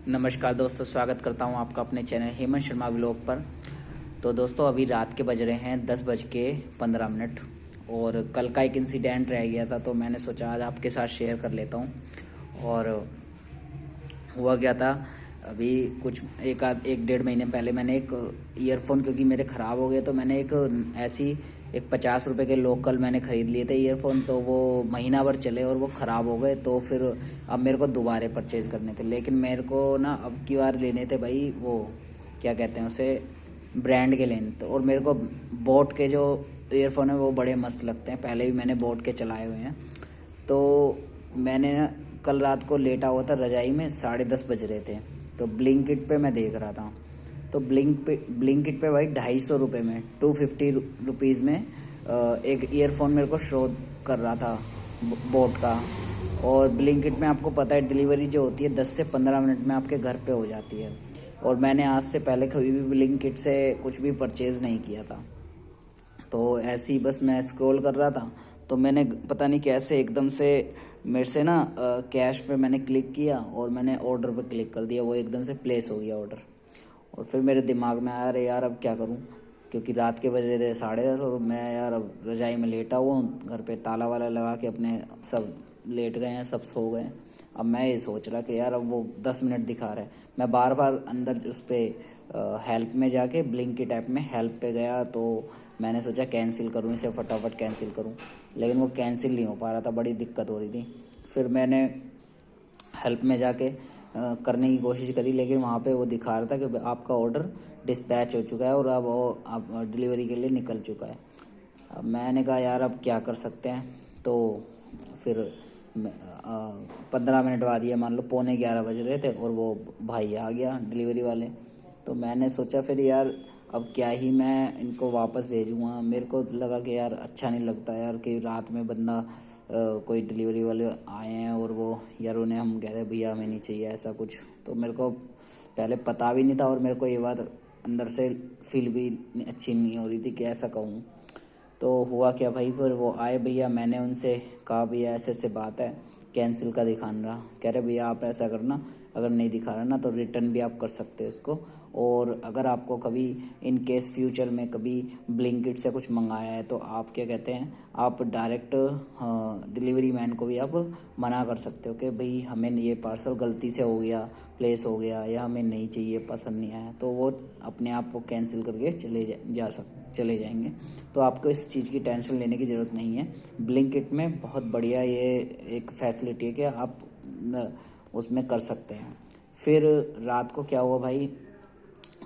नमस्कार दोस्तों, स्वागत करता हूं आपका अपने चैनल हेमंत शर्मा व्लॉग पर। तो दोस्तों अभी रात के बज रहे हैं 10:15 और कल का एक इंसिडेंट रह गया था, तो मैंने सोचा आज आपके साथ शेयर कर लेता हूं। और हुआ क्या था, अभी कुछ एक डेढ़ महीने पहले मैंने एक ईयरफोन, क्योंकि मेरे ख़राब हो गए, तो मैंने एक 50 रुपए के लोकल मैंने ख़रीद लिए थे ईयरफोन। तो वो महीना भर चले और वो ख़राब हो गए, तो फिर अब मेरे को दोबारे परचेज़ करने थे। लेकिन मेरे को ना अब की बार लेने थे भाई, वो क्या कहते हैं उसे, ब्रांड के लेने थे। और मेरे को बोट के जो ईयरफोन है वो बड़े मस्त लगते हैं, पहले भी मैंने बोट के चलाए हुए हैं। तो मैंने ना कल रात को लेटा हुआ था रजाई में, 10:30 बज रहे थे। तो ब्लिंकिट पे मैं देख रहा था, तो ब्लिंकिट पे भाई 250 रुपये में, 250 रुपीज़ में एक ईयरफोन मेरे को शो कर रहा था बोट का। और ब्लिंकिट में आपको पता है डिलीवरी जो होती है 10 से 15 मिनट में आपके घर पे हो जाती है। और मैंने आज से पहले कभी भी ब्लिंकिट से कुछ भी परचेज़ नहीं किया था। तो ऐसे ही बस मैं स्क्रॉल कर रहा था, तो मैंने पता नहीं कैसे एकदम से मेरे से ना कैश पे मैंने क्लिक किया और मैंने ऑर्डर पे क्लिक कर दिया। वो एकदम से प्लेस हो गया ऑर्डर। और फिर मेरे दिमाग में आया, अरे यार अब क्या करूं, क्योंकि रात के बज रहे थे 10:30 और मैं यार अब रजाई में लेटा हुआ हूँ, घर पे ताला वाला लगा के अपने सब लेट गए हैं, सब सो गए हैं। अब मैं ये सोच रहा कि यार अब वो 10 मिनट दिखा रहा है। मैं बार बार अंदर उस पर हेल्प में जाके ब्लिंकिट ऐप में हेल्प पे गया, तो मैंने सोचा कैंसिल करूँ इसे, फटाफट कैंसिल करूँ। लेकिन वो कैंसिल नहीं हो पा रहा था, बड़ी दिक्कत हो रही थी। फिर मैंने हेल्प में जाके करने की कोशिश करी, लेकिन वहाँ पे वो दिखा रहा था कि आपका ऑर्डर डिस्पैच हो चुका है और अब वो आप डिलीवरी के लिए निकल चुका है। अब मैंने कहा यार अब क्या कर सकते हैं। तो फिर 15 मिनट बाद, ये मान लो 11:45 बज रहे थे, और वो भाई आ गया डिलीवरी वाले। तो मैंने सोचा फिर यार अब क्या ही मैं इनको वापस भेजूँगा। मेरे को लगा कि यार अच्छा नहीं लगता यार कि रात में बंदा कोई डिलीवरी वाले आए हैं और वो यार उन्हें हम कह रहे भैया हमें नहीं चाहिए ऐसा कुछ। तो मेरे को पहले पता भी नहीं था, और मेरे को ये बात अंदर से फील भी अच्छी नहीं हो रही थी कि ऐसा कहूँ। तो हुआ क्या भाई, फिर वो आए भैया, मैंने उनसे कहा भैया ऐसे ऐसे बात है, कैंसिल का दिखाना रहा। कह रहे भैया आप ऐसा करना, अगर नहीं दिखा रहा ना तो रिटर्न भी आप कर सकते हो इसको। और अगर आपको कभी इन केस फ्यूचर में कभी ब्लिंकिट से कुछ मंगाया है, तो आप क्या कहते हैं, आप डायरेक्ट डिलीवरी मैन को भी आप मना कर सकते हो कि भाई हमें ये पार्सल गलती से हो गया, प्लेस हो गया, या हमें नहीं चाहिए, पसंद नहीं आया। तो वो अपने आप वो कैंसिल करके चले जाएंगे। तो आपको इस चीज़ की टेंशन लेने की ज़रूरत नहीं है। ब्लिंकिट में बहुत बढ़िया ये एक फैसिलिटी है कि आप उसमें कर सकते हैं। फिर रात को क्या हुआ भाई,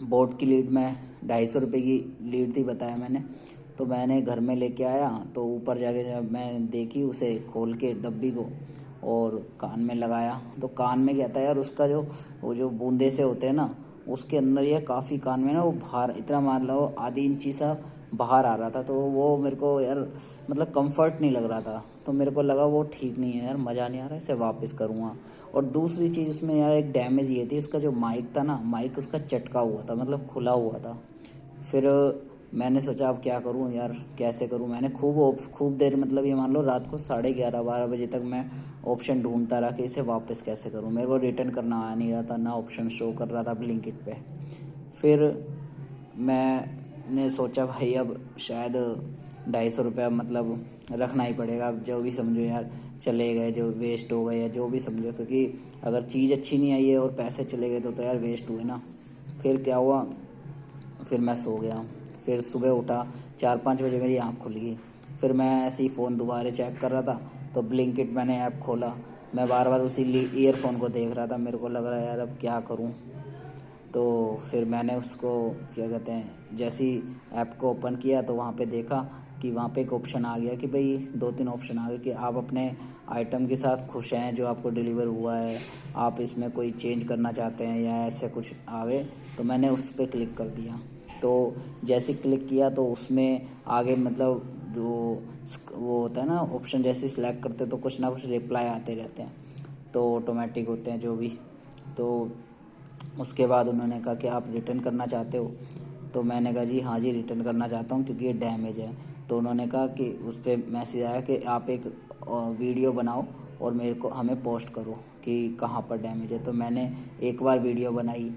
बोट की लीड में 250 रुपये की लीड थी बताया मैंने। तो मैंने घर में लेके आया, तो ऊपर जाके जब मैं देखी उसे खोल के डब्बी को और कान में लगाया, तो कान में क्या था यार, उसका जो वो जो बूंदे से होते हैं ना, उसके अंदर यह काफ़ी कान में ना वो बाहर इतना मान लो आधी इंची सा बाहर आ रहा था। तो वो मेरे को यार मतलब कंफर्ट नहीं लग रहा था। तो मेरे को लगा वो ठीक नहीं है यार, मज़ा नहीं आ रहा है, इसे वापस करूँगा। और दूसरी चीज़ उसमें यार एक डैमेज ये थी, उसका जो माइक था ना, माइक उसका चटका हुआ था, मतलब खुला हुआ था। फिर मैंने सोचा अब क्या करूं यार, कैसे करूं। मैंने खूब देर, मतलब ये मान लो रात को 11:30-12 बजे तक मैं ऑप्शन ढूंढता रहा कि इसे वापस कैसे करूं। मेरे को रिटर्न करना आ नहीं रहा था, ना ऑप्शन शो कर रहा था ब्लिंकिट पे। फिर मैंने सोचा भाई अब शायद 250 रुपया मतलब रखना ही पड़ेगा। अब जो भी समझो यार, चले गए जो वेस्ट हो गए, या जो भी समझो, क्योंकि अगर चीज़ अच्छी नहीं आई है और पैसे चले गए तो यार वेस्ट हुए ना। फिर क्या हुआ, फिर मैं सो गया। फिर सुबह उठा, 4-5 बजे मेरी आँख खुल गई। फिर मैं ऐसे ही फ़ोन दोबारा चेक कर रहा था, तो ब्लिंकिट मैंने ऐप खोला। मैं बार बार उसी ईयरफोन को देख रहा था, मेरे को लग रहा है यार अब क्या करूं। तो फिर मैंने उसको क्या कहते हैं, जैसे ही ऐप को ओपन किया तो वहाँ पे देखा कि वहाँ पे एक ऑप्शन आ गया कि भाई 2-3 ऑप्शन आ गए कि आप अपने आइटम के साथ खुश हैं जो आपको डिलीवर हुआ है, आप इसमें कोई चेंज करना चाहते हैं, या ऐसे कुछ आ गए। तो मैंने उस पर क्लिक कर दिया। तो जैसे क्लिक किया तो उसमें आगे मतलब जो वो होता है ना ऑप्शन, जैसे सिलेक्ट करते तो कुछ ना कुछ रिप्लाई आते रहते हैं, तो ऑटोमेटिक होते हैं जो भी। तो उसके बाद उन्होंने कहा कि आप रिटर्न करना चाहते हो। तो मैंने कहा जी हाँ जी, रिटर्न करना चाहता हूँ क्योंकि ये डैमेज है। तो उन्होंने कहा कि उस पर मैसेज आया कि आप एक वीडियो बनाओ और मेरे को हमें पोस्ट करो कि कहाँ पर डैमेज है। तो मैंने एक बार वीडियो बनाई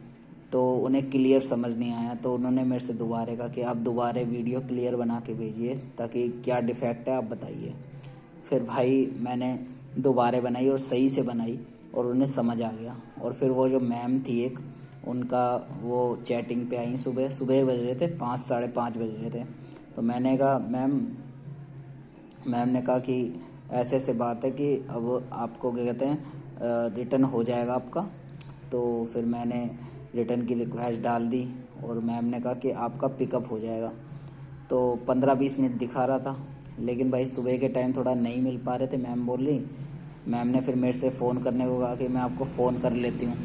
तो उन्हें क्लियर समझ नहीं आया, तो उन्होंने मेरे से दोबारा कहा कि आप दोबारा वीडियो क्लियर बना के भेजिए ताकि क्या डिफ़ेक्ट है आप बताइए। फिर भाई मैंने दोबारा बनाई और सही से बनाई और उन्हें समझ आ गया। और फिर वो जो मैम थी एक, उनका वो चैटिंग पे आई, सुबह सुबह बज रहे थे 5 साढ़े 5 बज रहे थे। तो मैंने कहा मैम ने कहा कि ऐसे ऐसे बात है कि अब आपको क्या कहते हैं रिटर्न हो जाएगा आपका। तो फिर मैंने रिटर्न की रिक्वेस्ट डाल दी और मैम ने कहा कि आपका पिकअप हो जाएगा। तो 15-20 मिनट दिखा रहा था, लेकिन भाई सुबह के टाइम थोड़ा नहीं मिल पा रहे थे, मैम ने फिर मेरे से फ़ोन करने को कहा कि मैं आपको फ़ोन कर लेती हूँ।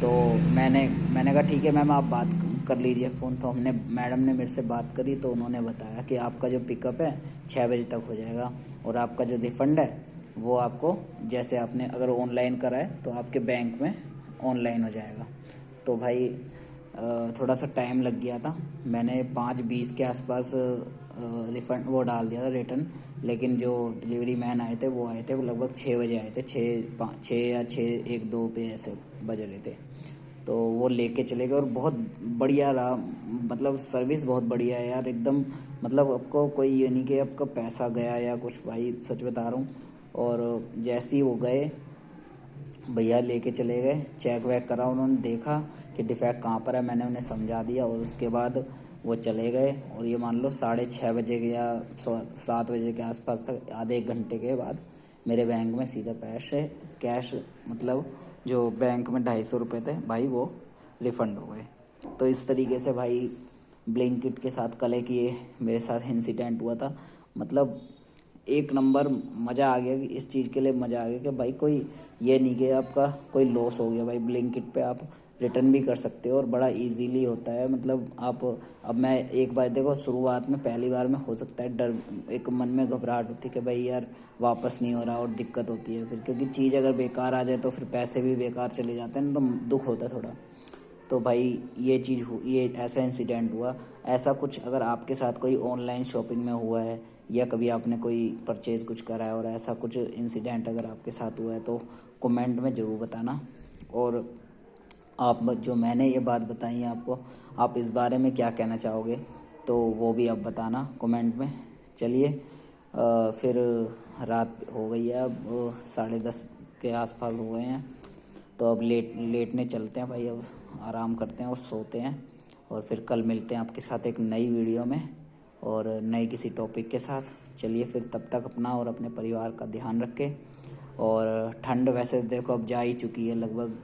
तो मैंने कहा ठीक है मैम आप बात कर लीजिए फ़ोन। तो मैडम ने मेरे से बात करी तो उन्होंने बताया कि आपका जो पिकअप है 6 बजे तक हो जाएगा और आपका जो रिफ़ंड है वो आपको जैसे आपने अगर ऑनलाइन करा है तो आपके बैंक में ऑनलाइन हो जाएगा। तो भाई थोड़ा सा टाइम लग गया था, मैंने 5:20 के आसपास रिफ़ंड वो डाल दिया था रिटर्न। लेकिन जो डिलीवरी मैन आए थे वो लगभग 6 बजे आए थे, 6 या 6:01-2 पे ऐसे बज रहे थे। तो वो लेके चले गए और बहुत बढ़िया रहा, मतलब सर्विस बहुत बढ़िया है यार एकदम। मतलब आपको कोई ये नहीं कि आपका पैसा गया या कुछ, भाई सच बता रहा हूँ। और जैसे ही वो गए भैया लेके चले गए, चेक वेक करा, उन्होंने देखा कि डिफेक्ट कहाँ पर है, मैंने उन्हें समझा दिया और उसके बाद वो चले गए। और ये मान लो 6:30 बजे के या 7 बजे के आसपास तक, आधे एक घंटे के बाद मेरे बैंक में सीधा कैश मतलब जो बैंक में 250 रुपये थे भाई वो रिफ़ंड हो गए। तो इस तरीके से भाई ब्लिंकिट के साथ कल एक ये मेरे साथ इंसिडेंट हुआ था। मतलब एक नंबर मज़ा आ गया कि इस चीज़ के लिए मज़ा आ गया कि भाई कोई ये नहीं कि आपका कोई लॉस हो गया। भाई ब्लिंकिट पे आप रिटर्न भी कर सकते हो और बड़ा इजीली होता है। मतलब आप अब मैं एक बार देखो शुरुआत में पहली बार में हो सकता है डर, एक मन में घबराहट होती है कि भाई यार वापस नहीं हो रहा और दिक्कत होती है फिर, क्योंकि चीज़ अगर बेकार आ जाए तो फिर पैसे भी बेकार चले जाते हैं ना, तो दुख होता है थोड़ा। तो भाई ये ऐसा इंसिडेंट हुआ। ऐसा कुछ अगर आपके साथ कोई ऑनलाइन शॉपिंग में हुआ है या कभी आपने कोई परचेज़ कुछ करा है और ऐसा कुछ इंसिडेंट अगर आपके साथ हुआ है तो कमेंट में ज़रूर बताना। और आप जो मैंने ये बात बताई है आपको, आप इस बारे में क्या कहना चाहोगे तो वो भी आप बताना कमेंट में। चलिए फिर रात हो गई है, अब 10:30 के आसपास हो गए हैं, तो अब लेटने चलते हैं भाई, अब आराम करते हैं और सोते हैं। और फिर कल मिलते हैं आपके साथ एक नई वीडियो में और नए किसी टॉपिक के साथ। चलिए फिर तब तक अपना और अपने परिवार का ध्यान रखें। और ठंड वैसे देखो अब जा ही चुकी है लगभग,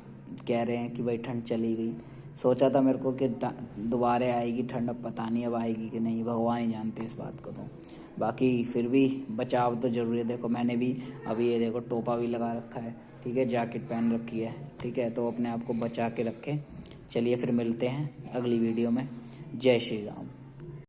कह रहे हैं कि भाई ठंड चली गई। सोचा था मेरे को कि दोबारा आएगी ठंड, अब पता नहीं अब आएगी कि नहीं, भगवान ही जानते इस बात को। तो बाकी फिर भी बचाव तो ज़रूरी है। देखो मैंने भी अभी ये देखो टोपा भी लगा रखा है, ठीक है, जैकेट पहन रखी है, ठीक है, तो अपने आप को बचा के रखें। चलिए फिर मिलते हैं अगली वीडियो में। जय श्री राम।